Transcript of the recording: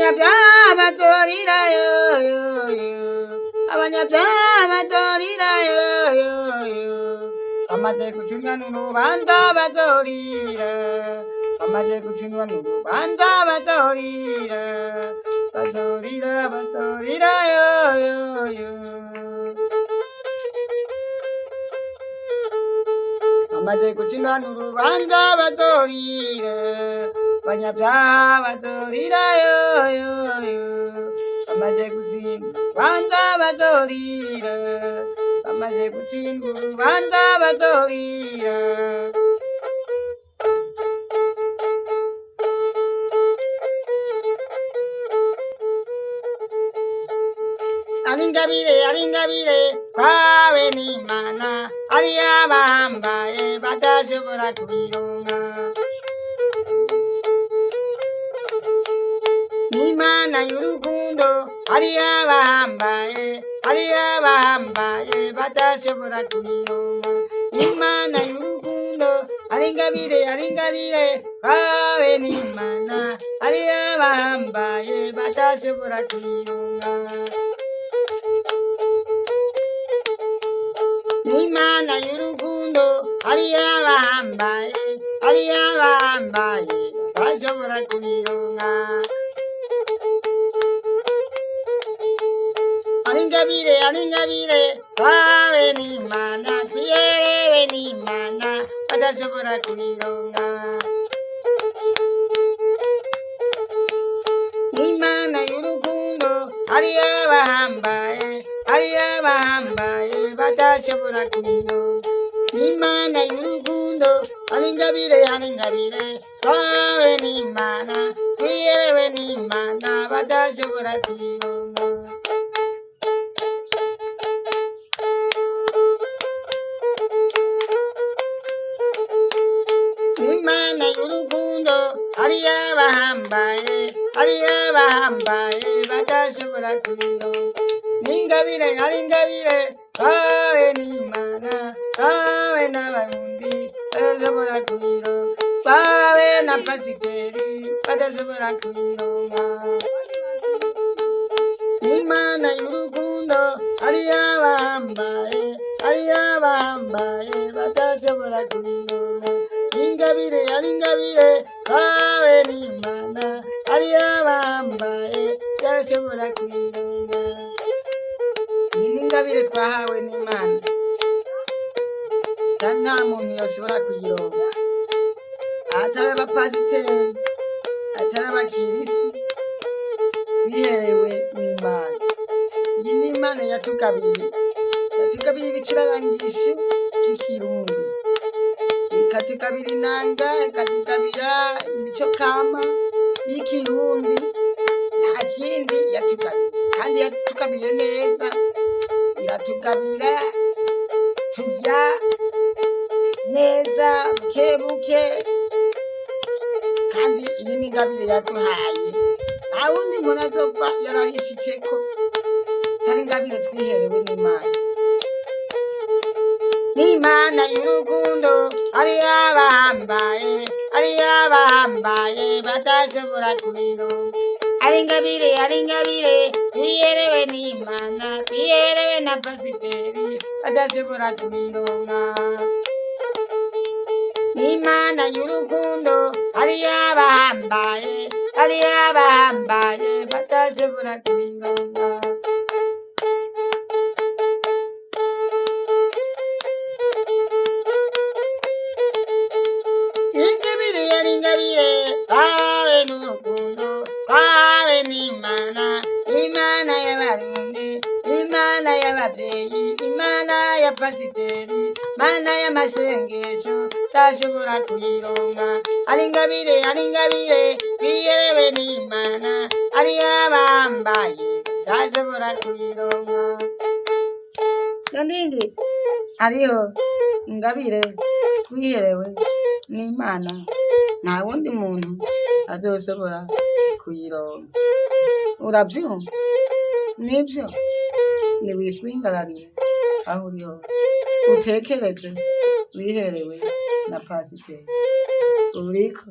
abanyabyaha batorirayo, abanyabyaha batorirayo, bamaze gucunwa n'urubanza batorira, bamaze gucunwa n'urubanza batorira, batorira, batorirayo, bamaze gucunwa n'urubanza batorira, abanyabyaha batorirayo, bamaze gutsindwa urubanza batorira, bamaze gutsindwa urubanza batorira. Ari ingabire kwawe n'Imana, ari abahambaye badashobora kuyironka. N'Imana y'urukundo, ari abahambaye badashobora kuyironka. N'Imana y'urukundo, ari ingabire kwawe n'Imana, ari abahambaye badashobora kuyironka. N'Imana y'urukundo, ari abahambaye badashobora kuyironka. Ari ingabire kwawe n'Imana, twiherewe n'Imana badashobora kuyironka. N'Imana y'urukundo, ari abahambaye badashobora kuyironka. N'Imana y'urukundo, ari ingabire kwawe n'Imana, twiherewe n'Imana badashobora kuyironka. N'Imana y'urukundo, ari abahambaye badashobora kuyironka. N'ingabire kwawe n'Imana, kwawe n'abarundi badashobora kuyironka, kwawe na pasiteri badashobora kuyironka. N'Imana y'urukundo, ari abahambaye badashobora kuyironka. N'ingabire kwawe n'Imana, ari abahambaye badashobora kuyironka. Iyi ni ingabire twahawe n'Imana, kandi nta muntu yoshobora kuyironka atari abapasiteri, atari abakirisi, twiherewe n'Imana. Iyi ni Imana yatugabiye ibicurarangisho by'ikirundi, ikatugabira inanga, ikatugabira imico kama y'ikirundi. Nta kindi yatugabiye, kandi yatugabiye neza, iratugabira turya neza buke, kandi iyi ni ingabire yaduhaye, nta wundi muntu azopfa yarayishitseko atari ingabire twiherewe n'Imana. N'Imana y'urukundo, ari abahambaye badashobora kuyironka. Ari ingabire twiherewe n'Imana, twiherewe na pasiteri badashobora kuyironka. N'Imana y'urukundo, ari abahambaye badashobora kuyironka. Ingabire kwawe n'urukundo, kwawe n'Imana, Imana y'abarundi, Imana y'ababyeyi, Imana ya pasiteri, Imana y'amasengesho badashobora kuyironka. Ari ingabire twiherewe n'Imana, ari abahambaye badashobora kuyironka. Ndindi hariho ingabire twiherewe n'Imana, nta wundi muntu azoshobora kuyironka. Uravyumva? Nivyo, niwiswingararire aho uri hose, utekereze wiherewe na pasiteri. Uriko